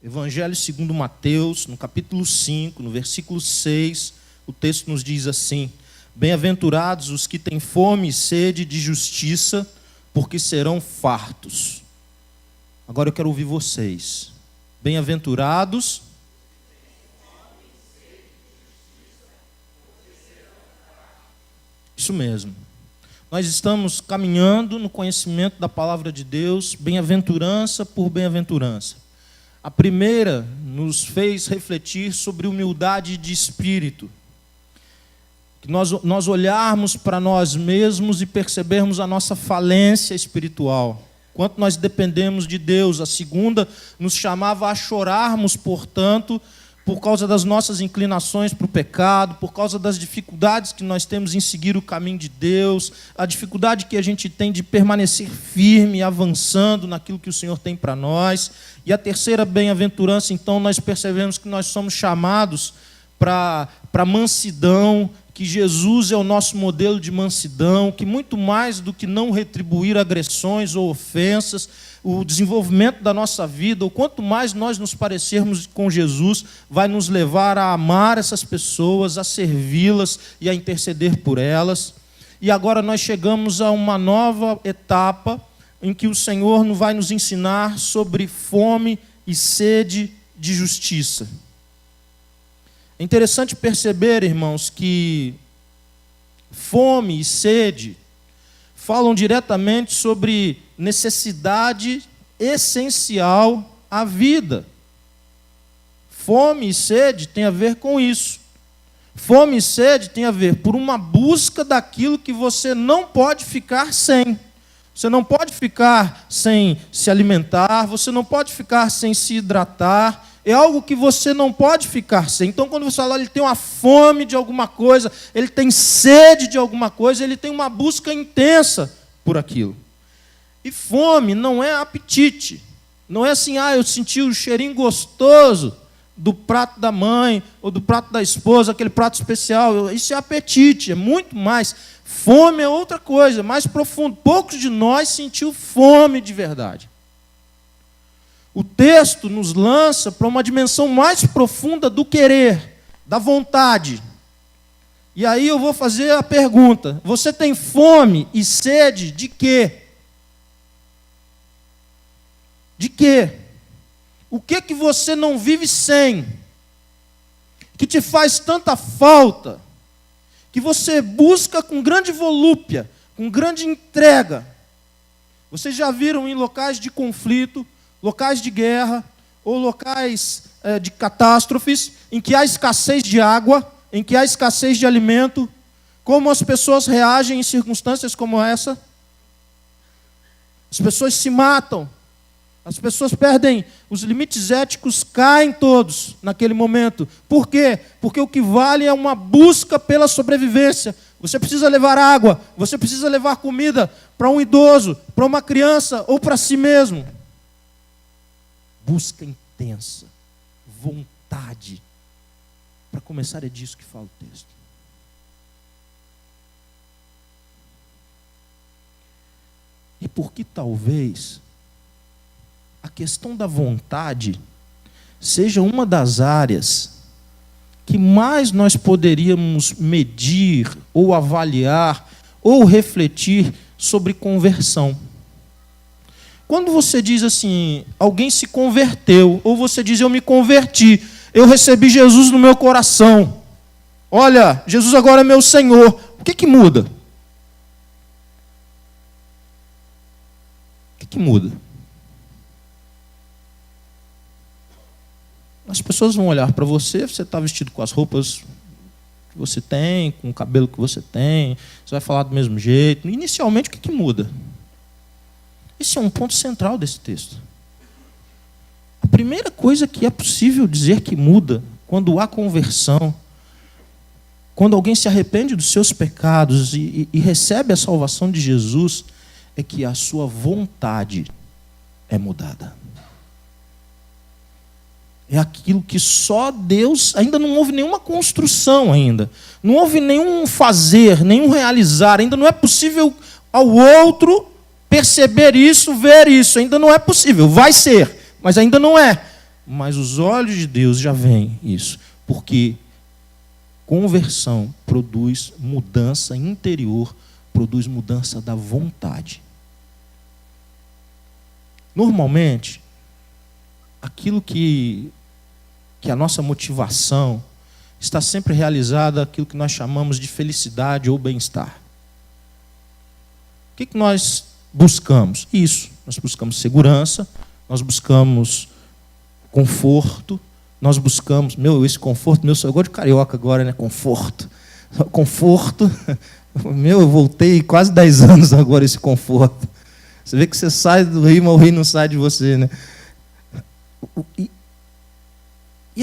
Evangelho segundo Mateus, no capítulo 5, no versículo 6, o texto nos diz assim: bem-aventurados os que têm fome e sede de justiça, porque serão fartos. Agora eu quero ouvir vocês. Bem-aventurados. Isso mesmo. Nós estamos caminhando no conhecimento da palavra de Deus, bem-aventurança por bem-aventurança. A primeira nos fez refletir sobre humildade de espírito. Que nós olharmos para nós mesmos e percebermos a nossa falência espiritual. Quanto nós dependemos de Deus. A segunda nos chamava a chorarmos, portanto, por causa das nossas inclinações para o pecado, por causa das dificuldades que nós temos em seguir o caminho de Deus, a dificuldade que a gente tem de permanecer firme, avançando naquilo que o Senhor tem para nós. E a terceira bem-aventurança, então, nós percebemos que nós somos chamados para mansidão, que Jesus é o nosso modelo de mansidão, que muito mais do que não retribuir agressões ou ofensas, o desenvolvimento da nossa vida, ou quanto mais nós nos parecermos com Jesus, vai nos levar a amar essas pessoas, a servi-las e a interceder por elas. E agora nós chegamos a uma nova etapa em que o Senhor vai nos ensinar sobre fome e sede de justiça. É interessante perceber, irmãos, que fome e sede falam diretamente sobre necessidade essencial à vida. Fome e sede tem a ver com isso. Fome e sede tem a ver por uma busca daquilo que você não pode ficar sem. Você não pode ficar sem se alimentar, você não pode ficar sem se hidratar. É algo que você não pode ficar sem. Então, quando você fala, ele tem uma fome de alguma coisa, ele tem sede de alguma coisa, ele tem uma busca intensa por aquilo. E fome não é apetite. Não é assim, eu senti o cheirinho gostoso do prato da mãe ou do prato da esposa, aquele prato especial. Isso é apetite, é muito mais. Fome é outra coisa, mais profundo. Poucos de nós sentiu fome de verdade. O texto nos lança para uma dimensão mais profunda do querer, da vontade. E aí eu vou fazer a pergunta: você tem fome e sede de quê? De quê? O que você não vive sem? Que te faz tanta falta, que você busca com grande volúpia, com grande entrega. Vocês já viram em locais de conflito, locais de guerra, ou locais de catástrofes, em que há escassez de água, em que há escassez de alimento, como as pessoas reagem em circunstâncias como essa? As pessoas se matam, as pessoas perdem, os limites éticos caem todos naquele momento. Por quê? Porque o que vale é uma busca pela sobrevivência. Você precisa levar água, você precisa levar comida para um idoso, para uma criança ou para si mesmo. Busca intensa, vontade. Para começar, é disso que fala o texto. E porque talvez a questão da vontade seja uma das áreas que mais nós poderíamos medir, ou avaliar, ou refletir sobre conversão. Quando você diz assim, alguém se converteu, ou você diz, eu me converti, eu recebi Jesus no meu coração, olha, Jesus agora é meu Senhor, o que muda? O que muda? As pessoas vão olhar para você, você está vestido com as roupas que você tem, com o cabelo que você tem, você vai falar do mesmo jeito. Inicialmente, o que muda? Esse é um ponto central desse texto. A primeira coisa que é possível dizer que muda quando há conversão, quando alguém se arrepende dos seus pecados e recebe a salvação de Jesus, é que a sua vontade é mudada. É aquilo que só Deus, ainda não houve nenhuma construção ainda. Não houve nenhum fazer, nenhum realizar. Ainda não é possível ao outro perceber isso, ver isso. Ainda não é possível. Vai ser, mas ainda não é. mas os olhos de Deus já veem isso, porque conversão produz mudança interior, produz mudança da vontade. Normalmente, aquilo que a nossa motivação está sempre realizada, aquilo que nós chamamos de felicidade ou bem-estar. O que nós buscamos? Isso. Nós buscamos segurança, nós buscamos conforto, nós buscamos... esse conforto, eu gosto de carioca agora, né? Conforto. Conforto. Eu voltei quase 10 anos agora esse conforto. Você vê que você sai do rio, mas o rio não sai de você, né? E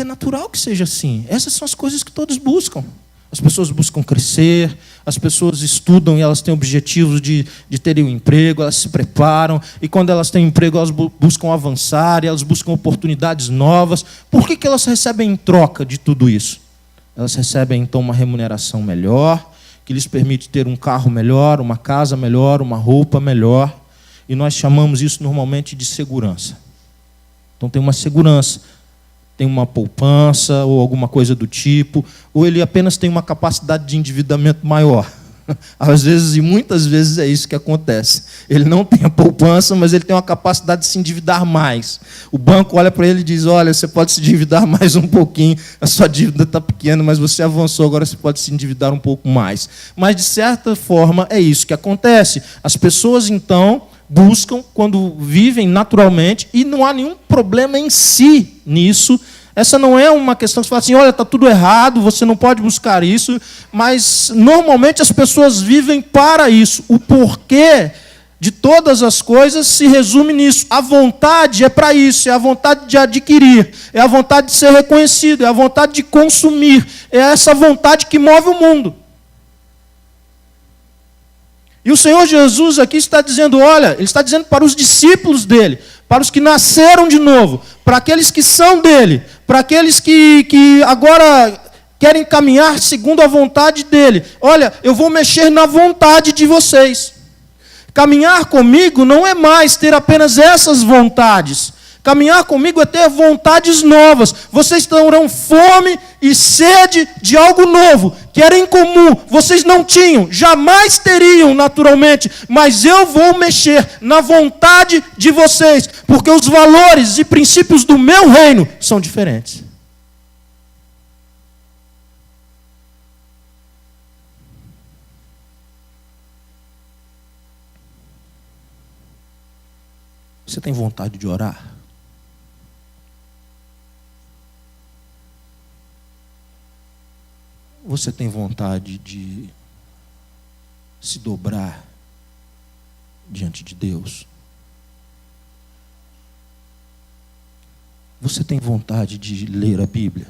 é natural que seja assim. Essas são as coisas que todos buscam. As pessoas buscam crescer, as pessoas estudam e elas têm objetivos de terem um emprego, elas se preparam, e quando elas têm um emprego, elas buscam avançar, e elas buscam oportunidades novas. Por que elas recebem em troca de tudo isso? Elas recebem, então, uma remuneração melhor, que lhes permite ter um carro melhor, uma casa melhor, uma roupa melhor, e nós chamamos isso normalmente de segurança. Então tem uma segurança, tem uma poupança ou alguma coisa do tipo, ou ele apenas tem uma capacidade de endividamento maior. Às vezes, e muitas vezes, é isso que acontece. Ele não tem a poupança, mas ele tem uma capacidade de se endividar mais. O banco olha para ele e diz, olha, você pode se endividar mais um pouquinho, a sua dívida está pequena, mas você avançou, agora você pode se endividar um pouco mais. Mas, de certa forma, é isso que acontece. As pessoas, então, buscam quando vivem naturalmente, e não há nenhum problema em si nisso. Essa não é uma questão que você fala assim, olha, está tudo errado, você não pode buscar isso, mas normalmente as pessoas vivem para isso. O porquê de todas as coisas se resume nisso. A vontade é para isso, é a vontade de adquirir, é a vontade de ser reconhecido, é a vontade de consumir, é essa vontade que move o mundo. E o Senhor Jesus aqui está dizendo, olha, Ele está dizendo para os discípulos dele, para os que nasceram de novo, para aqueles que são dele, para aqueles que agora querem caminhar segundo a vontade dele. Olha, eu vou mexer na vontade de vocês. Caminhar comigo não é mais ter apenas essas vontades. Caminhar comigo é ter vontades novas. Vocês terão fome e sede de algo novo, que era incomum. Vocês não tinham, jamais teriam naturalmente. Mas eu vou mexer na vontade de vocês, porque os valores e princípios do meu reino são diferentes. Você tem vontade de orar? Você tem vontade de se dobrar diante de Deus? Você tem vontade de ler a Bíblia?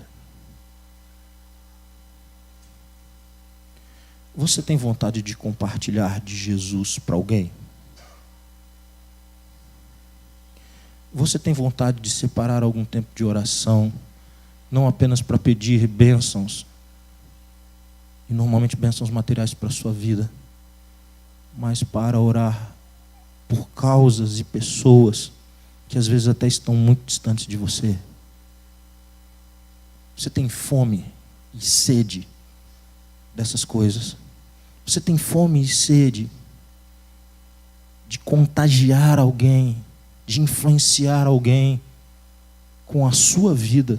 Você tem vontade de compartilhar de Jesus para alguém? Você tem vontade de separar algum tempo de oração, não apenas para pedir bênçãos, e normalmente bênçãos materiais para a sua vida, mas para orar por causas e pessoas que às vezes até estão muito distantes de você? Você tem fome e sede dessas coisas? Você tem fome e sede de contagiar alguém, de influenciar alguém com a sua vida,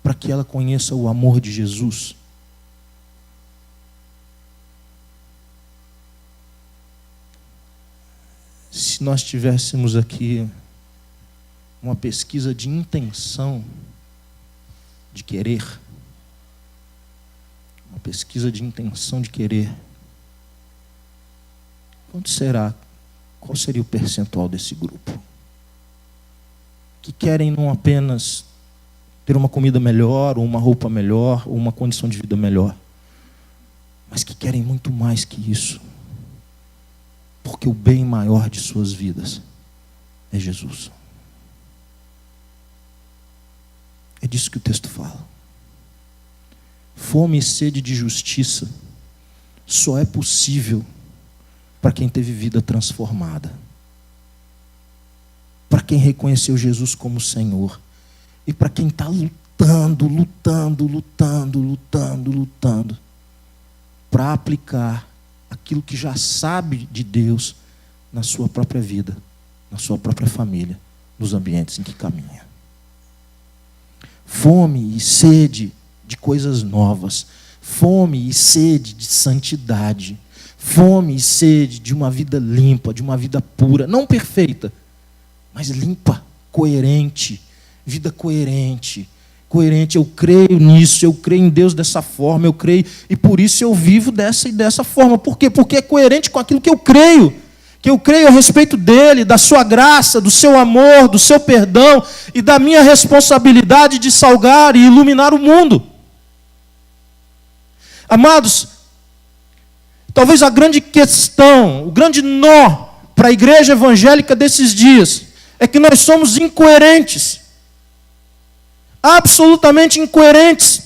para que ela conheça o amor de Jesus? Se nós tivéssemos aqui uma pesquisa de intenção de querer, uma pesquisa de intenção de querer, quanto será? Qual seria o percentual desse grupo? Que querem não apenas ter uma comida melhor, ou uma roupa melhor, ou uma condição de vida melhor, mas que querem muito mais que isso. Porque o bem maior de suas vidas é Jesus. É disso que o texto fala. Fome e sede de justiça só é possível para quem teve vida transformada, para quem reconheceu Jesus como Senhor. e para quem está lutando para aplicar aquilo que já sabe de Deus na sua própria vida, na sua própria família, nos ambientes em que caminha. Fome e sede de coisas novas, fome e sede de santidade, fome e sede de uma vida limpa, de uma vida pura, não perfeita, mas limpa, coerente, vida coerente. Eu creio nisso, eu creio em Deus dessa forma, eu creio, e por isso eu vivo dessa forma. Por quê? Porque é coerente com aquilo que eu creio a respeito dele, da sua graça, do seu amor, do seu perdão e da minha responsabilidade de salgar e iluminar o mundo. Amados, talvez a grande questão, o grande nó para a igreja evangélica desses dias é que nós somos incoerentes. Absolutamente incoerentes.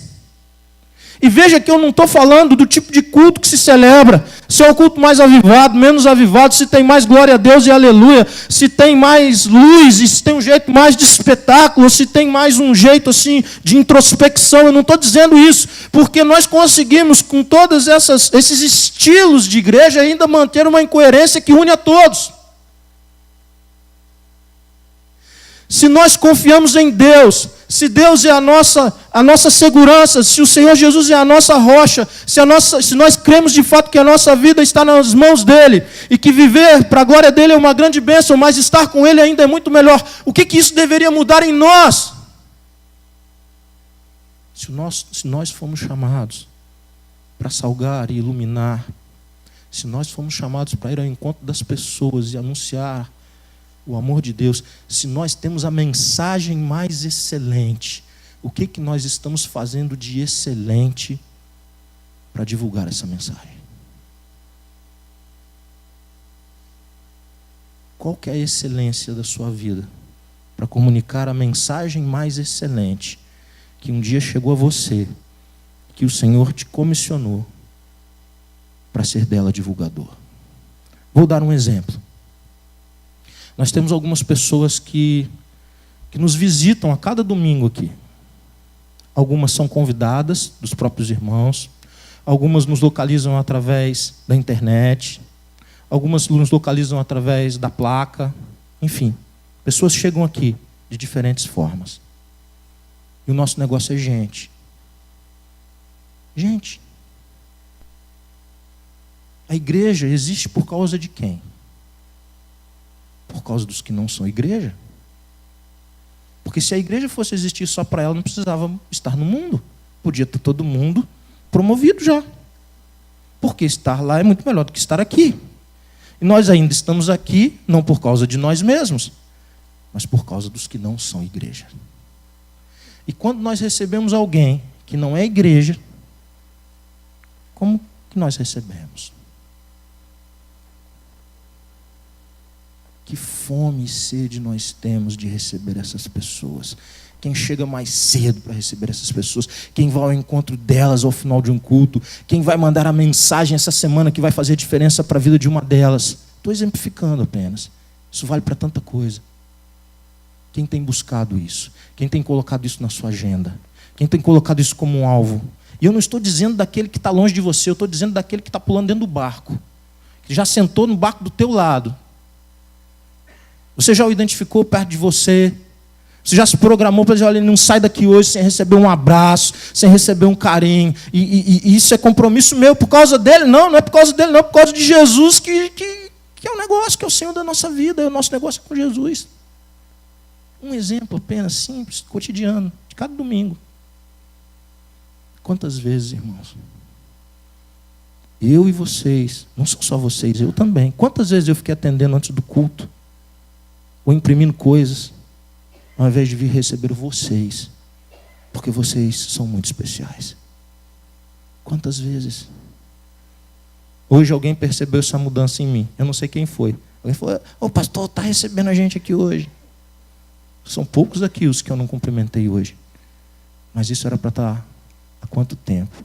E veja que eu não estou falando do tipo de culto que se celebra, se é o culto mais avivado, menos avivado, se tem mais glória a Deus e aleluia, se tem mais luz, e se tem um jeito mais de espetáculo, se tem mais um jeito assim de introspecção. Eu não estou dizendo isso, porque nós conseguimos com todos esses estilos de igreja ainda manter uma incoerência que une a todos. Se nós confiamos em Deus, se Deus é a nossa segurança, se o Senhor Jesus é a nossa rocha, se nós cremos de fato que a nossa vida está nas mãos dEle, e que viver para a glória dEle é uma grande bênção, mas estar com Ele ainda é muito melhor, o que isso deveria mudar em nós? Se nós fomos chamados para salgar e iluminar, se nós fomos chamados para ir ao encontro das pessoas e anunciar o amor de Deus, se nós temos a mensagem mais excelente, o que nós estamos fazendo de excelente para divulgar essa mensagem? Qual que é a excelência da sua vida para comunicar a mensagem mais excelente que um dia chegou a você, que o Senhor te comissionou para ser dela divulgador? Vou dar um exemplo. Nós temos algumas pessoas que nos visitam a cada domingo aqui. Algumas são convidadas dos próprios irmãos, algumas nos localizam através da internet, algumas nos localizam através da placa, enfim. Pessoas chegam aqui de diferentes formas. E o nosso negócio é gente. Gente. A igreja existe por causa de quem? Por causa dos que não são igreja. Porque se a igreja fosse existir só para ela, não precisava estar no mundo. Podia ter todo mundo promovido já. Porque estar lá é muito melhor do que estar aqui. E nós ainda estamos aqui, não por causa de nós mesmos, mas por causa dos que não são igreja. E quando nós recebemos alguém que não é igreja, como que nós recebemos? Que fome e sede nós temos de receber essas pessoas. Quem chega mais cedo para receber essas pessoas, quem vai ao encontro delas ao final de um culto, quem vai mandar a mensagem essa semana que vai fazer diferença para a vida de uma delas. Estou exemplificando apenas. Isso vale para tanta coisa. Quem tem buscado isso? Quem tem colocado isso na sua agenda? Quem tem colocado isso como um alvo? E eu não estou dizendo daquele que está longe de você, eu estou dizendo daquele que está pulando dentro do barco, que já sentou no barco do teu lado. Você já o identificou perto de você? Você já se programou para dizer, olha, ele não sai daqui hoje sem receber um abraço, sem receber um carinho. E isso é compromisso meu por causa dele? Não é por causa dele, não, é por causa de Jesus, que é o negócio, que é o Senhor da nossa vida, é o nosso negócio com Jesus. Um exemplo apenas simples, cotidiano, de cada domingo. Quantas vezes, irmãos, eu e vocês, não são só vocês, eu também, quantas vezes eu fiquei atendendo antes do culto, ou imprimindo coisas, ao invés de vir receber vocês, porque vocês são muito especiais. Quantas vezes? Hoje alguém percebeu essa mudança em mim, eu não sei quem foi. Alguém falou, ô pastor, está recebendo a gente aqui hoje. São poucos aqui os que eu não cumprimentei hoje. Mas isso era para estar há quanto tempo?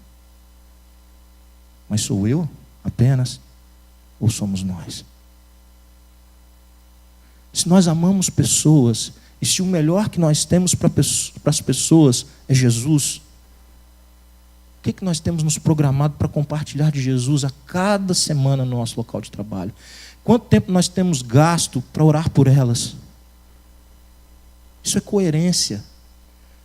Mas sou eu apenas? Ou somos nós? Se nós amamos pessoas E se o melhor que nós temos para as pessoas é Jesus, o que nós temos nos programado para compartilhar de Jesus a cada semana no nosso local de trabalho? Quanto tempo nós temos gasto para orar por elas? Isso é coerência.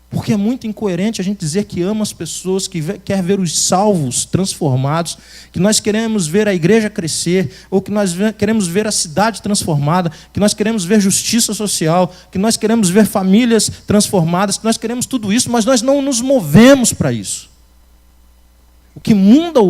Porque é muito incoerente a gente dizer que ama as pessoas, que quer ver os salvos transformados, que nós queremos ver a igreja crescer, ou que nós queremos ver a cidade transformada, que nós queremos ver justiça social, que nós queremos ver famílias transformadas, que nós queremos tudo isso, mas nós não nos movemos para isso. O que muda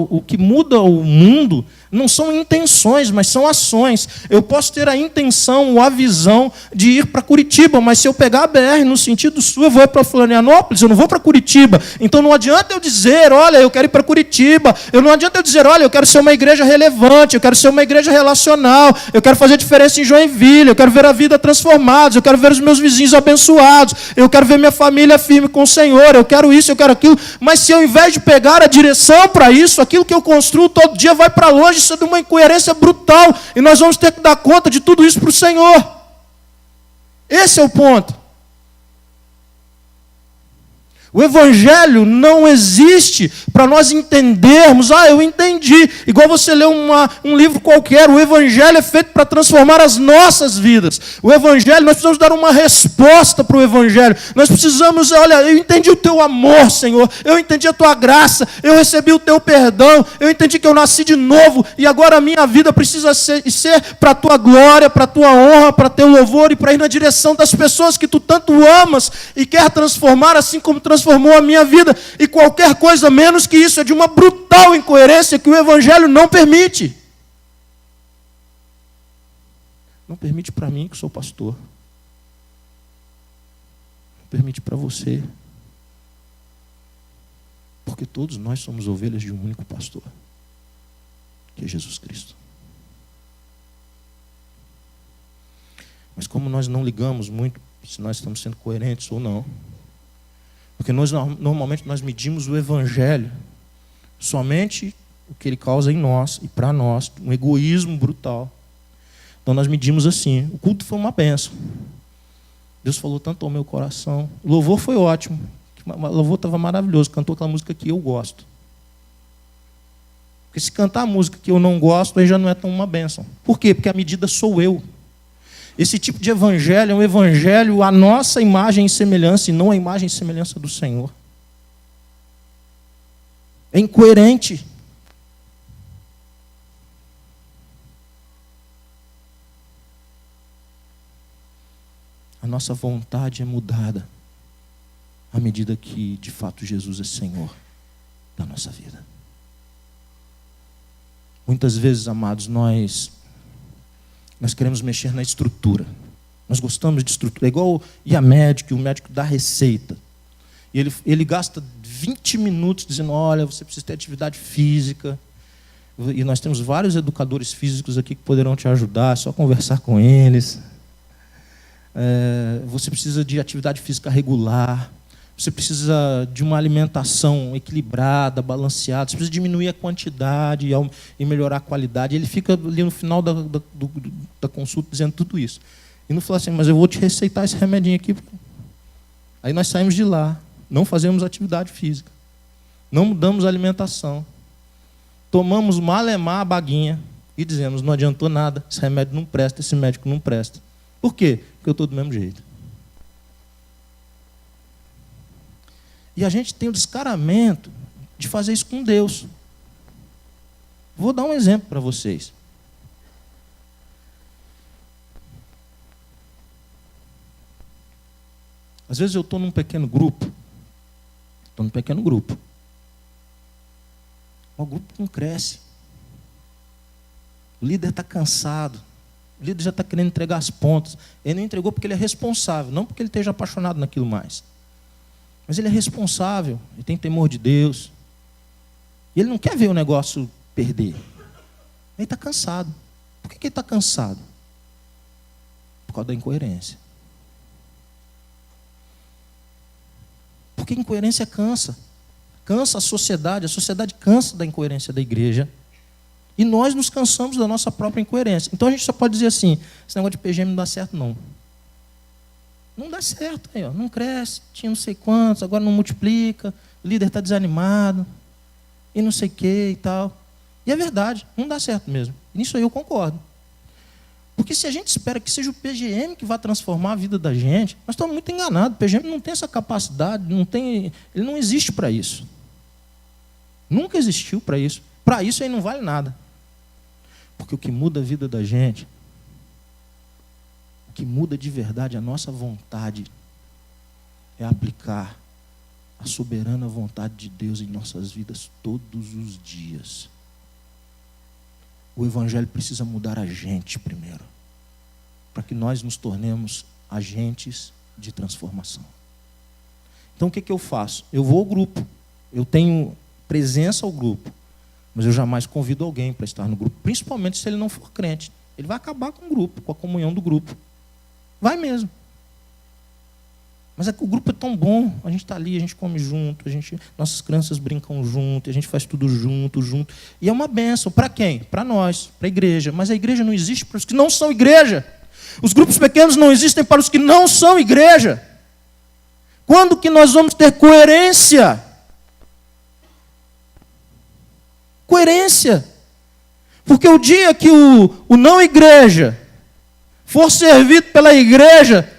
o mundo não são intenções, mas são ações. Eu posso ter a intenção ou a visão de ir para Curitiba, mas se eu pegar a BR no sentido sul, eu vou para Florianópolis, eu não vou para Curitiba. Então não adianta eu dizer, olha, eu quero ir para Curitiba. Não adianta eu dizer, olha, eu quero ser uma igreja relevante, eu quero ser uma igreja relacional, eu quero fazer diferença em Joinville, eu quero ver a vida transformada, eu quero ver os meus vizinhos abençoados, eu quero ver minha família firme com o Senhor, eu quero isso, eu quero aquilo. Mas se ao invés de pegar a direção para isso, aquilo que eu construo todo dia vai para longe, isso é de uma incoerência brutal, e nós vamos ter que dar conta de tudo isso para o Senhor. Esse é o ponto. O Evangelho não existe para nós entendermos, eu entendi, igual você lê um livro qualquer. O Evangelho é feito para transformar as nossas vidas. O Evangelho, nós precisamos dar uma resposta para o Evangelho. Nós precisamos, olha, eu entendi o teu amor, Senhor, eu entendi a tua graça, eu recebi o teu perdão, eu entendi que eu nasci de novo, e agora a minha vida precisa ser para a tua glória, para a tua honra, para teu louvor, e para ir na direção das pessoas que tu tanto amas e quer transformar, assim como transformou a minha vida. E qualquer coisa menos que isso é de uma brutal incoerência que o Evangelho não permite. Não permite para mim, que sou pastor. Não permite para você. Porque todos nós somos ovelhas de um único pastor, que é Jesus Cristo. Mas como nós não ligamos muito se nós estamos sendo coerentes ou não, porque normalmente nós medimos o Evangelho somente o que ele causa em nós e para nós, um egoísmo brutal. Então nós medimos assim. O culto foi uma bênção. Deus falou tanto ao meu coração. O louvor foi ótimo. O louvor estava maravilhoso. Cantou aquela música que eu gosto. Porque se cantar a música que eu não gosto, aí já não é tão uma bênção. Por quê? Porque a medida sou eu. Esse tipo de evangelho é um evangelho à nossa imagem e semelhança, e não à imagem e semelhança do Senhor. É incoerente. A nossa vontade é mudada à medida que, de fato, Jesus é Senhor da nossa vida. Muitas vezes, amados, nós queremos mexer na estrutura. Nós gostamos de estrutura. É igual ir a médico, o médico dá receita. E ele gasta 20 minutos dizendo, olha, você precisa ter atividade física. E nós temos vários educadores físicos aqui que poderão te ajudar, é só conversar com eles. Você precisa de atividade física regular. Você precisa de uma alimentação equilibrada, balanceada. Você precisa diminuir a quantidade e melhorar a qualidade. Ele fica ali no final da consulta dizendo tudo isso. E não fala assim, mas eu vou te receitar esse remedinho aqui. Aí nós saímos de lá, não fazemos atividade física, não mudamos a alimentação, tomamos malemar a baguinha e dizemos, não adiantou nada, esse remédio não presta, esse médico não presta. Por quê? Porque eu estou do mesmo jeito. E a gente tem o descaramento de fazer isso com Deus. Vou dar um exemplo para vocês. Às vezes eu estou num pequeno grupo. O grupo não cresce. O líder está cansado. O líder já está querendo entregar as pontas. Ele não entregou porque ele é responsável, não porque ele esteja apaixonado naquilo mais. Mas ele é responsável, ele tem temor de Deus. E ele não quer ver o negócio perder. Ele está cansado. Por que ele está cansado? Por causa da incoerência. Porque incoerência cansa. Cansa a sociedade cansa da incoerência da igreja. E nós nos cansamos da nossa própria incoerência. Então a gente só pode dizer assim, esse negócio de PGM não dá certo não. Não dá certo, aí, ó, não cresce, tinha não sei quantos, agora não multiplica, o líder está desanimado, e não sei o que e tal. E é verdade, não dá certo mesmo. Nisso aí eu concordo. Porque se a gente espera que seja o PGM que vá transformar a vida da gente, nós estamos muito enganados. O PGM não tem essa capacidade, ele não existe para isso. Nunca existiu para isso. Para isso aí não vale nada. Porque o que muda a vida da gente, o que muda de verdade a nossa vontade, é aplicar a soberana vontade de Deus em nossas vidas todos os dias. O Evangelho precisa mudar a gente primeiro, para que nós nos tornemos agentes de transformação. Então o que eu faço? Eu vou ao grupo, eu tenho presença ao grupo, mas eu jamais convido alguém para estar no grupo, principalmente se ele não for crente. Ele vai acabar com o grupo, com a comunhão do grupo. Vai mesmo. Mas é que o grupo é tão bom, a gente está ali, a gente come junto, nossas crianças brincam junto, a gente faz tudo junto. E é uma bênção. Para quem? Para nós, para a igreja. Mas a igreja não existe para os que não são igreja. Os grupos pequenos não existem para os que não são igreja. Quando que nós vamos ter coerência? Coerência. Porque o dia que o não igreja for servido pela igreja,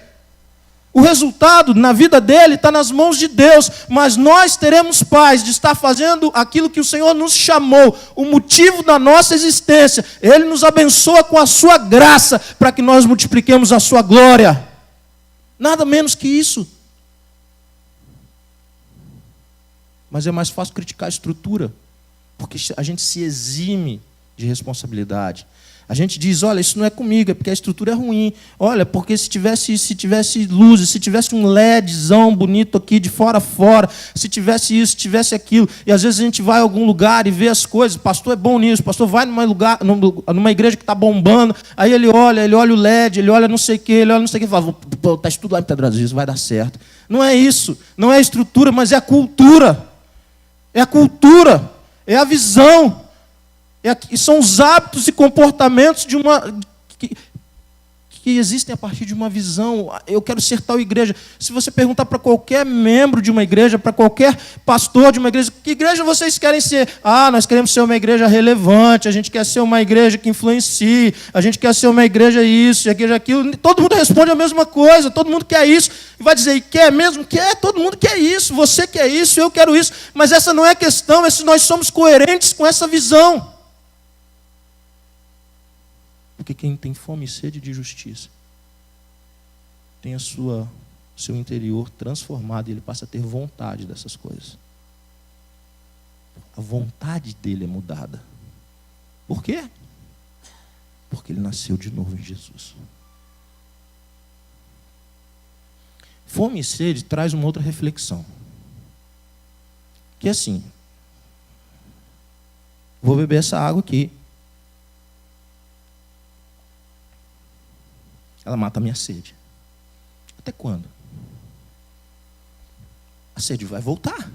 o resultado na vida dele está nas mãos de Deus, mas nós teremos paz de estar fazendo aquilo que o Senhor nos chamou, o motivo da nossa existência. Ele nos abençoa com a sua graça, para que nós multipliquemos a sua glória. Nada menos que isso. Mas é mais fácil criticar a estrutura, porque a gente se exime de responsabilidade. A gente diz, olha, isso não é comigo, é porque a estrutura é ruim. Olha, porque se tivesse luzes, se tivesse um LEDzão bonito aqui de fora a fora, se tivesse isso, se tivesse aquilo. E às vezes a gente vai a algum lugar e vê as coisas, o pastor é bom nisso, o pastor vai numa igreja que está bombando, aí ele olha o LED, ele olha não sei o que, e fala, está isso tudo lá em Pedras Vias, vai dar certo. Não é isso, não é a estrutura, mas é a cultura. É a cultura, é a visão. E são os hábitos e comportamentos que existem a partir de uma visão. Eu quero ser tal igreja. Se você perguntar para qualquer membro de uma igreja, para qualquer pastor de uma igreja, que igreja vocês querem ser? Ah, nós queremos ser uma igreja relevante, a gente quer ser uma igreja que influencie, a gente quer ser uma igreja isso, igreja aquilo. Todo mundo responde a mesma coisa, todo mundo quer isso. E vai dizer, e quer mesmo? Quer, todo mundo quer isso, você quer isso, eu quero isso. Mas essa não é a questão, é se nós somos coerentes com essa visão. Porque quem tem fome e sede de justiça tem seu interior transformado e ele passa a ter vontade dessas coisas. A vontade dele é mudada. Por quê? Porque ele nasceu de novo em Jesus. Fome e sede traz uma outra reflexão. Que é assim, vou beber essa água aqui. Ela mata a minha sede. Até quando? A sede vai voltar.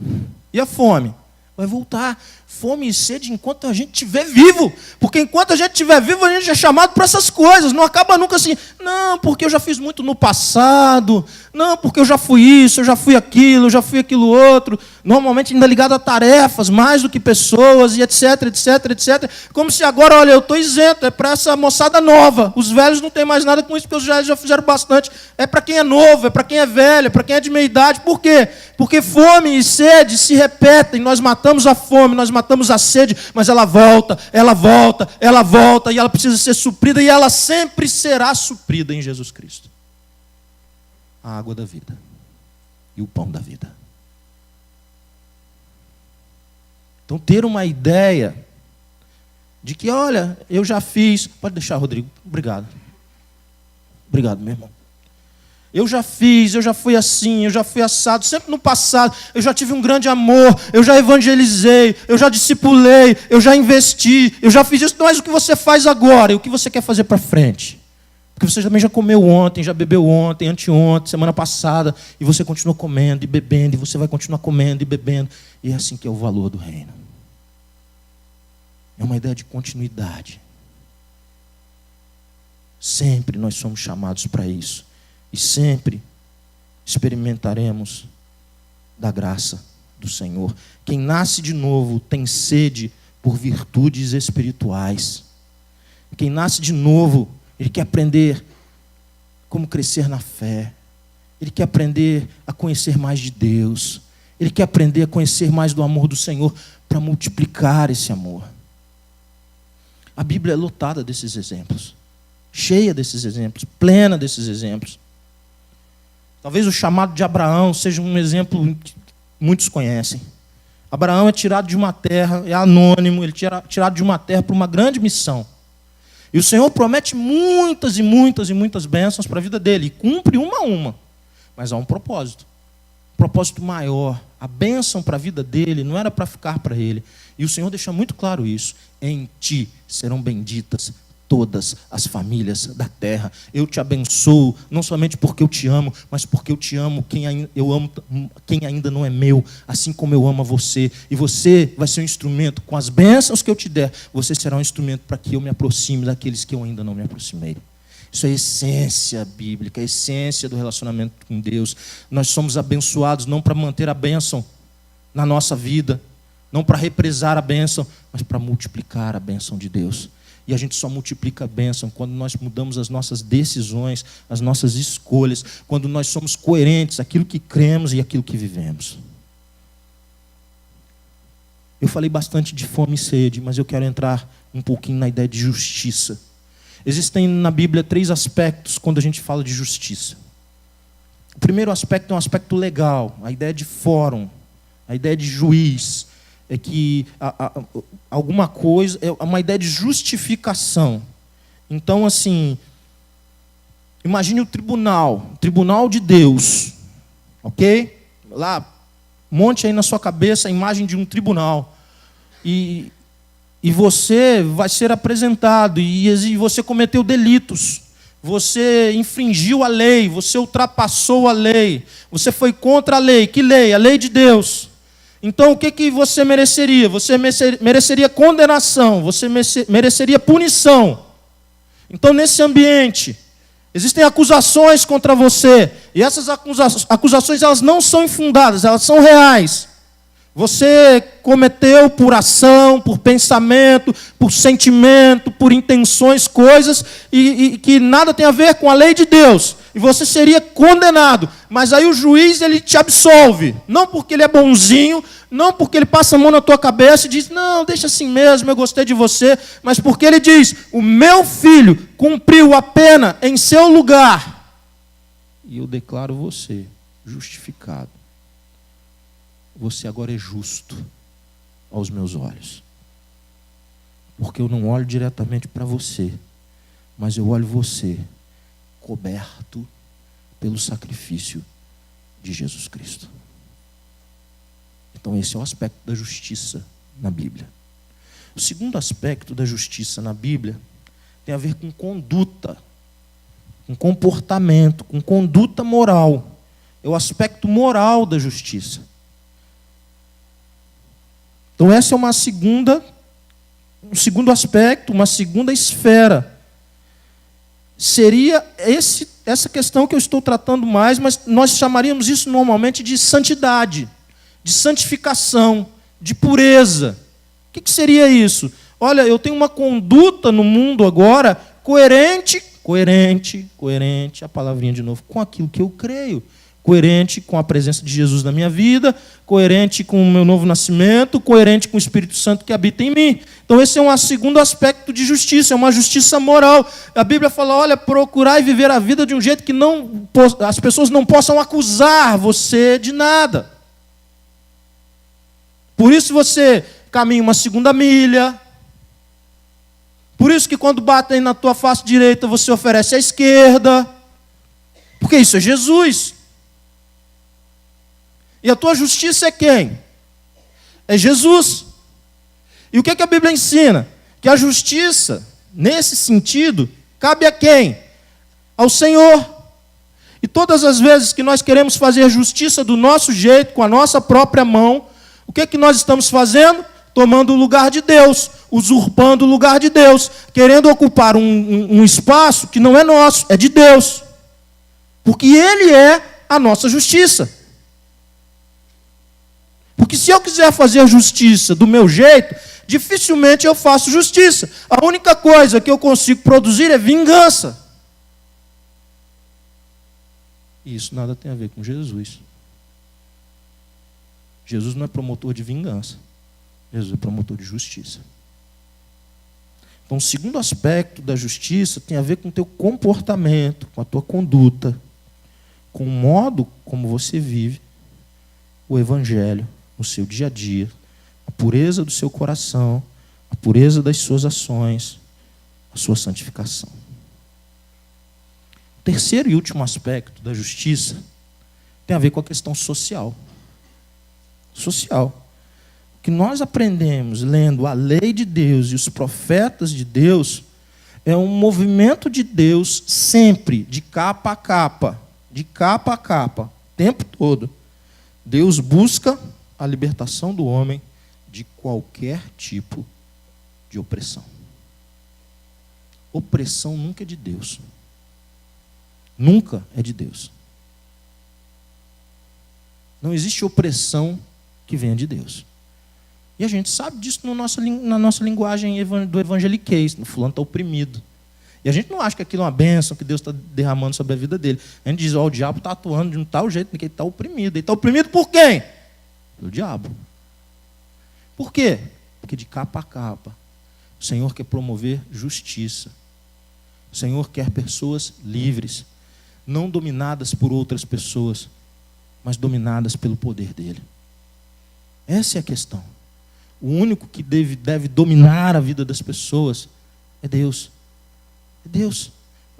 E a fome? Vai voltar. Fome e sede enquanto a gente estiver vivo. Porque enquanto a gente estiver vivo, a gente é chamado para essas coisas. Não acaba nunca assim, não, porque eu já fiz muito no passado. Não, porque eu já fui isso, eu já fui aquilo, eu já fui aquilo outro. Normalmente ainda ligado a tarefas, mais do que pessoas, e etc, etc, etc. Como se agora, olha, eu estou isento, é para essa moçada nova. Os velhos não têm mais nada com isso, porque os velhos já fizeram bastante. É para quem é novo, é para quem é velho, é para quem é de meia idade. Por quê? Porque fome e sede se repetem. Nós matamos a fome, nós matamos a sede, mas ela volta, e ela precisa ser suprida, e ela sempre será suprida em Jesus Cristo. A água da vida e o pão da vida. Então, ter uma ideia de que, olha, eu já fiz. Pode deixar, Rodrigo. Obrigado. Obrigado, meu irmão. Eu já fiz, eu já fui assim, eu já fui assado, sempre no passado, eu já tive um grande amor, eu já evangelizei, eu já discipulei, eu já investi, eu já fiz isso. Não é o que você faz agora, e o que você quer fazer para frente. Porque você também já comeu ontem, já bebeu ontem, anteontem, semana passada, e você continua comendo e bebendo, e você vai continuar comendo e bebendo. E é assim que é o valor do reino. É uma ideia de continuidade. Sempre nós somos chamados para isso. E sempre experimentaremos da graça do Senhor. Quem nasce de novo tem sede por virtudes espirituais. Quem nasce de novo, ele quer aprender como crescer na fé. Ele quer aprender a conhecer mais de Deus. Ele quer aprender a conhecer mais do amor do Senhor para multiplicar esse amor. A Bíblia é lotada desses exemplos, cheia desses exemplos, plena desses exemplos. Talvez o chamado de Abraão seja um exemplo que muitos conhecem. Abraão é tirado de uma terra, é anônimo, ele é tirado de uma terra para uma grande missão. E o Senhor promete muitas e muitas e muitas bênçãos para a vida dele, e cumpre uma a uma. Mas há um propósito maior. A bênção para a vida dele não era para ficar para ele. E o Senhor deixa muito claro isso. Em ti serão benditas todas as famílias da terra. Eu te abençoo, não somente porque eu te amo, mas porque eu te amo, eu amo quem ainda não é meu, assim como eu amo a você. E você vai ser um instrumento, com as bênçãos que eu te der, você será um instrumento para que eu me aproxime daqueles que eu ainda não me aproximei. Isso é a essência bíblica, a essência do relacionamento com Deus. Nós somos abençoados não para manter a bênção na nossa vida, não para represar a bênção, mas para multiplicar a bênção de Deus. E a gente só multiplica a bênção quando nós mudamos as nossas decisões, as nossas escolhas, quando nós somos coerentes aquilo que cremos e aquilo que vivemos. Eu falei bastante de fome e sede, mas eu quero entrar um pouquinho na ideia de justiça. Existem na Bíblia 3 aspectos quando a gente fala de justiça. O primeiro aspecto é um aspecto legal, a ideia de fórum, a ideia de juiz. É que alguma coisa, é uma ideia de justificação. Então, assim, imagine o tribunal de Deus, ok? Lá, monte aí na sua cabeça a imagem de um tribunal. E você vai ser apresentado, e você cometeu delitos, você infringiu a lei, você ultrapassou a lei, você foi contra a lei. Que lei? A lei de Deus. Então o que você mereceria? Você mereceria condenação, você mereceria punição. Então nesse ambiente, existem acusações contra você, e essas acusações elas não são infundadas, elas são reais. Você cometeu por ação, por pensamento, por sentimento, por intenções, coisas e que nada tem a ver com a lei de Deus. E você seria condenado. Mas aí o juiz ele te absolve. Não porque ele é bonzinho, não porque ele passa a mão na tua cabeça e diz, não, deixa assim mesmo, eu gostei de você. Mas porque ele diz, o meu filho cumpriu a pena em seu lugar. E eu declaro você justificado. Você agora é justo aos meus olhos. Porque eu não olho diretamente para você, mas eu olho você coberto pelo sacrifício de Jesus Cristo. Então esse é o aspecto da justiça na Bíblia. O segundo aspecto da justiça na Bíblia tem a ver com conduta, com comportamento, com conduta moral. É o aspecto moral da justiça. Então essa é um segundo aspecto, uma segunda esfera. Seria essa questão que eu estou tratando mais, mas nós chamaríamos isso normalmente de santidade, de santificação, de pureza. O que seria isso? Olha, eu tenho uma conduta no mundo agora coerente, a palavrinha de novo, com aquilo que eu creio. Coerente com a presença de Jesus na minha vida, coerente com o meu novo nascimento, coerente com o Espírito Santo que habita em mim. Então esse é um segundo aspecto de justiça, é uma justiça moral. A Bíblia fala, olha, procurai viver a vida de um jeito que as pessoas não possam acusar você de nada. Por isso você caminha uma segunda milha. Por isso que quando batem na tua face direita, você oferece a esquerda. Porque isso é Jesus. E a tua justiça é quem? É Jesus. E o que a Bíblia ensina? Que a justiça, nesse sentido, cabe a quem? Ao Senhor. E todas as vezes que nós queremos fazer justiça do nosso jeito, com a nossa própria mão, o que nós estamos fazendo? Tomando o lugar de Deus, usurpando o lugar de Deus, querendo ocupar um espaço que não é nosso, é de Deus. Porque Ele é a nossa justiça. Porque se eu quiser fazer justiça do meu jeito, dificilmente eu faço justiça. A única coisa que eu consigo produzir é vingança. E isso nada tem a ver com Jesus. Jesus não é promotor de vingança. Jesus é promotor de justiça. Então, o segundo aspecto da justiça tem a ver com o teu comportamento, com a tua conduta, com o modo como você vive o evangelho no seu dia a dia, a pureza do seu coração, a pureza das suas ações, a sua santificação. O terceiro e último aspecto da justiça tem a ver com a questão social. Social. O que nós aprendemos lendo a lei de Deus e os profetas de Deus é um movimento de Deus sempre, de capa a capa, o tempo todo. Deus busca a libertação do homem de qualquer tipo de opressão. Opressão nunca é de Deus. Nunca é de Deus. Não existe opressão que venha de Deus. E a gente sabe disso na nossa linguagem do evangeliquez. O fulano está oprimido. E a gente não acha que aquilo é uma bênção que Deus está derramando sobre a vida dele. A gente diz, o diabo está atuando de um tal jeito que ele está oprimido. Ele está oprimido por quem? Pelo diabo. Por quê? Porque de capa a capa, o Senhor quer promover justiça. O Senhor quer pessoas livres, não dominadas por outras pessoas, mas dominadas pelo poder dele. Essa é a questão. O único que deve dominar a vida das pessoas é Deus. É Deus.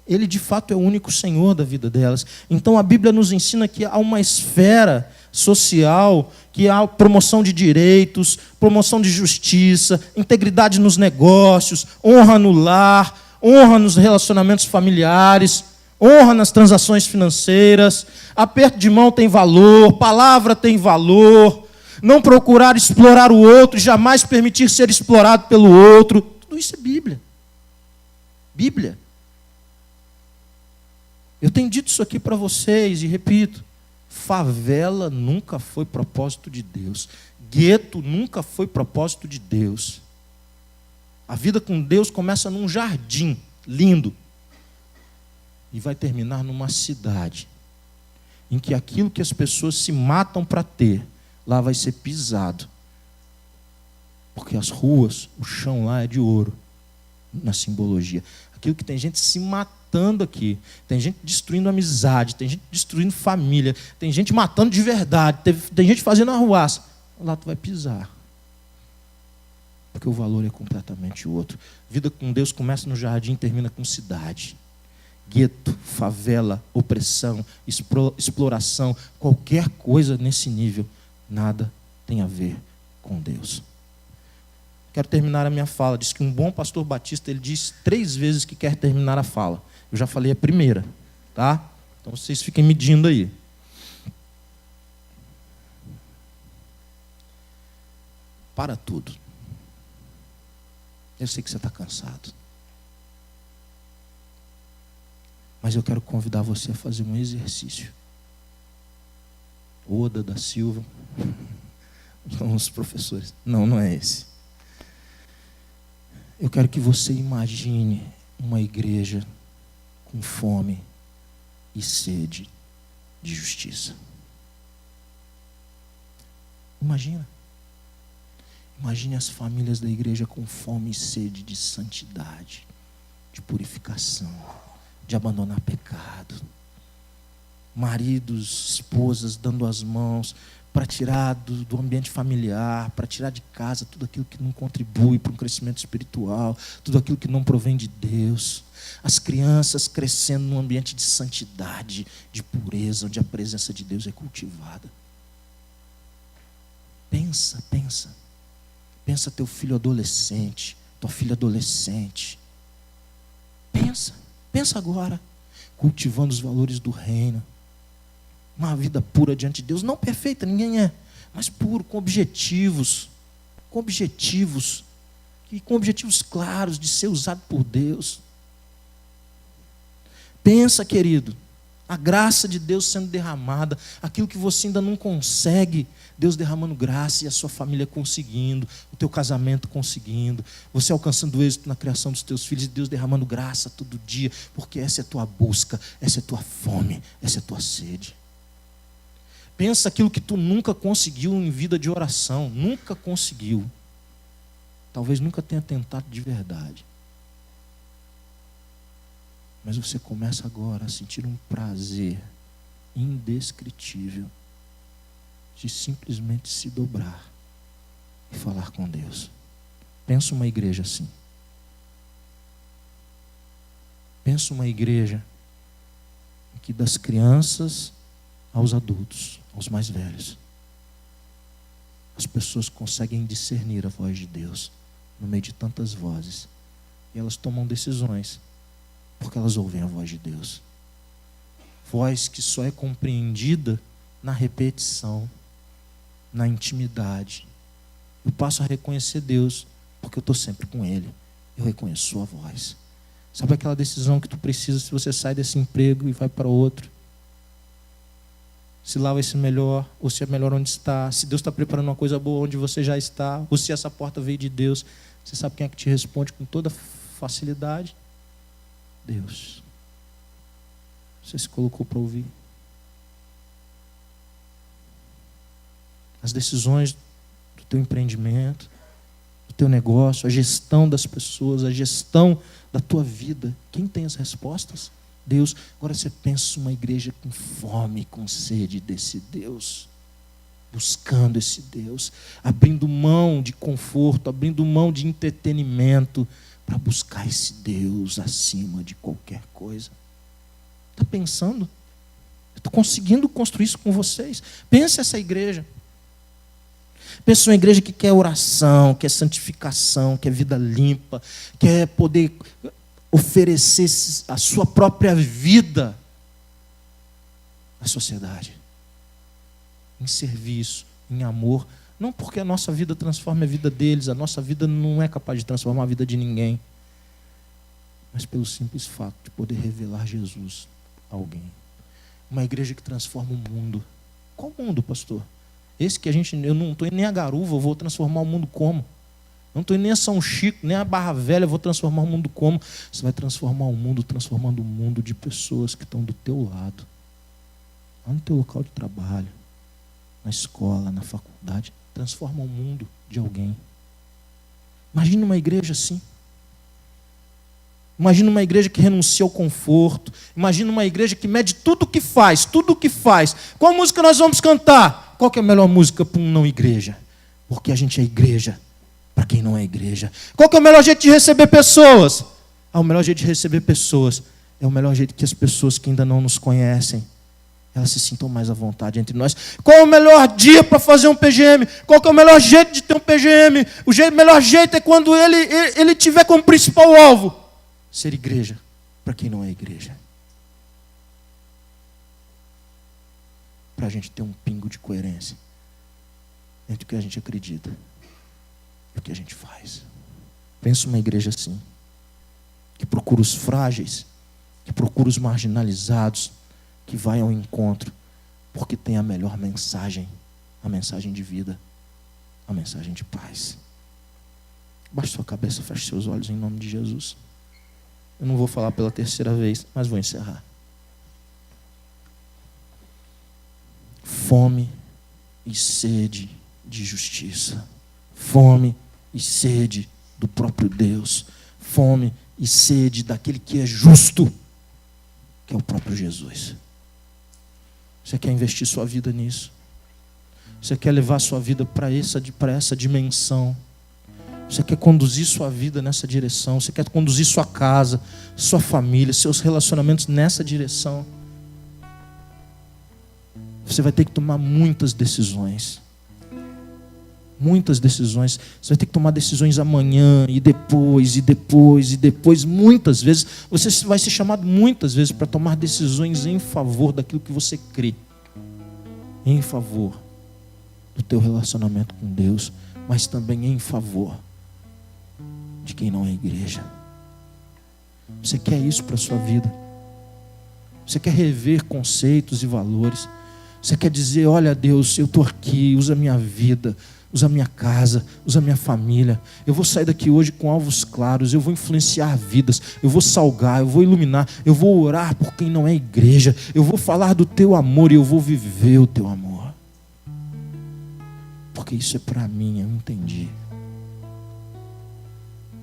Ele, de fato, é o único Senhor da vida delas. Então, a Bíblia nos ensina que há uma esfera social, que há promoção de direitos, promoção de justiça, integridade nos negócios, honra no lar, honra nos relacionamentos familiares, honra nas transações financeiras, aperto de mão tem valor, palavra tem valor, não procurar explorar o outro, jamais permitir ser explorado pelo outro. Tudo isso é Bíblia. Bíblia. Eu tenho dito isso aqui para vocês e repito, favela nunca foi propósito de Deus. Gueto nunca foi propósito de Deus. A vida com Deus começa num jardim lindo e vai terminar numa cidade em que aquilo que as pessoas se matam para ter, lá vai ser pisado. Porque as ruas, o chão lá é de ouro, na simbologia. Aquilo que tem gente se matando aqui, tem gente destruindo amizade, tem gente destruindo família, tem gente matando de verdade, tem gente fazendo arruaça. Lá tu vai pisar. Porque o valor é completamente outro. Vida com Deus começa no jardim e termina com cidade. Gueto, favela, opressão, exploração, qualquer coisa nesse nível, nada tem a ver com Deus. Quero terminar a minha fala. Diz que um bom pastor batista, ele diz 3 vezes que quer terminar a fala. Eu já falei a primeira, tá? Então vocês fiquem medindo aí. Para tudo. Eu sei que você está cansado. Mas eu quero convidar você a fazer um exercício. Oda da Silva. Não, os professores. Não é esse. Eu quero que você imagine uma igreja com fome e sede de justiça. Imagina. Imagine as famílias da igreja com fome e sede de santidade, de purificação, de abandonar pecado. Maridos, esposas dando as mãos para tirar do ambiente familiar, para tirar de casa tudo aquilo que não contribui para um crescimento espiritual, tudo aquilo que não provém de Deus. As crianças crescendo num ambiente de santidade, de pureza, onde a presença de Deus é cultivada. Pensa. Pensa teu filho adolescente, tua filha adolescente. Pensa agora, cultivando os valores do reino. Uma vida pura diante de Deus, não perfeita, ninguém é, mas puro, com objetivos claros de ser usado por Deus. Pensa, querido, A graça de Deus sendo derramada, aquilo que você ainda não consegue, Deus derramando graça e a sua família conseguindo, o teu casamento conseguindo, você alcançando êxito na criação dos teus filhos e Deus derramando graça todo dia, porque essa é a tua busca, essa é a tua fome, essa é a tua sede. Pensa aquilo que tu nunca conseguiu em vida de oração, nunca conseguiu. Talvez nunca tenha tentado de verdade. Mas você começa agora a sentir um prazer indescritível de simplesmente se dobrar e falar com Deus. Pensa uma igreja assim. Pensa uma igreja em que das crianças aos adultos, aos mais velhos, as pessoas conseguem discernir a voz de Deus no meio de tantas vozes. E elas tomam decisões porque elas ouvem a voz de Deus. Voz que só é compreendida na repetição, na intimidade. Eu passo a reconhecer Deus porque eu estou sempre com Ele. Eu reconheço sua voz. Sabe aquela decisão que tu precisa se você sai desse emprego e vai para outro? Se lá vai ser melhor, ou se é melhor onde está. Se Deus está preparando uma coisa boa onde você já está, ou se essa porta veio de Deus. Você sabe quem é que te responde com toda facilidade? Deus. Você se colocou para ouvir. As decisões do teu empreendimento, do teu negócio, a gestão das pessoas, a gestão da tua vida. Quem tem as respostas? Deus. Agora você pensa uma igreja com fome, com sede desse Deus. Buscando esse Deus. Abrindo mão de conforto, abrindo mão de entretenimento, para buscar esse Deus acima de qualquer coisa. Está pensando? Eu estou conseguindo construir isso com vocês. Pensa essa igreja. Pensa uma igreja que quer oração, quer santificação, quer vida limpa, quer poder oferecer a sua própria vida à sociedade. Em serviço, em amor. Não porque a nossa vida transforma a vida deles, a nossa vida não é capaz de transformar a vida de ninguém. Mas pelo simples fato de poder revelar Jesus a alguém. Uma igreja que transforma o mundo. Qual mundo, pastor? Esse que eu não estou indo nem a Garuva, eu vou transformar o mundo como? Eu não estou indo nem a São Chico, nem a Barra Velha, eu vou transformar o mundo como? Você vai transformar o mundo, transformando o mundo de pessoas que estão do teu lado. Lá no teu local de trabalho, na escola, na faculdade. Transforma o mundo de alguém. Imagina uma igreja assim. Imagina uma igreja que renuncia ao conforto. Imagina uma igreja que mede tudo o que faz, tudo o que faz. Qual música nós vamos cantar? Qual que é a melhor música para uma não igreja? Porque a gente é igreja para quem não é igreja. Qual que é o melhor jeito de receber pessoas? O melhor jeito de receber pessoas é o melhor jeito que as pessoas que ainda não nos conhecem, elas se sintam mais à vontade entre nós. Qual é o melhor dia para fazer um PGM? Qual que é o melhor jeito de ter um PGM? O melhor jeito é quando ele tiver como principal alvo ser igreja para quem não é igreja. Para a gente ter um pingo de coerência entre o que a gente acredita e o que a gente faz. Pensa uma igreja assim, que procura os frágeis, que procura os marginalizados, que vai ao encontro, porque tem a melhor mensagem, a mensagem de vida, a mensagem de paz. Baixe sua cabeça, feche seus olhos em nome de Jesus. Eu não vou falar pela terceira vez, mas vou encerrar. Fome e sede de justiça. Fome e sede do próprio Deus. Fome e sede daquele que é justo, que é o próprio Jesus. Você quer investir sua vida nisso? Você quer levar sua vida para essa dimensão? Você quer conduzir sua vida nessa direção? Você quer conduzir sua casa, sua família, seus relacionamentos nessa direção? Você vai ter que tomar muitas decisões. Muitas decisões. Você vai ter que tomar decisões amanhã, e depois, e depois, e depois. Muitas vezes. Você vai ser chamado muitas vezes para tomar decisões em favor daquilo que você crê. Em favor do teu relacionamento com Deus, mas também em favor de quem não é igreja. Você quer isso para a sua vida? Você quer rever conceitos e valores. Você quer dizer, olha Deus, eu estou aqui, usa a minha vida, usa a minha casa, usa a minha família. Eu vou sair daqui hoje com alvos claros, eu vou influenciar vidas, eu vou salgar, eu vou iluminar, eu vou orar por quem não é igreja, eu vou falar do teu amor e eu vou viver o teu amor. Porque isso é para mim, eu entendi.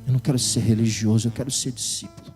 Eu não quero ser religioso, eu quero ser discípulo.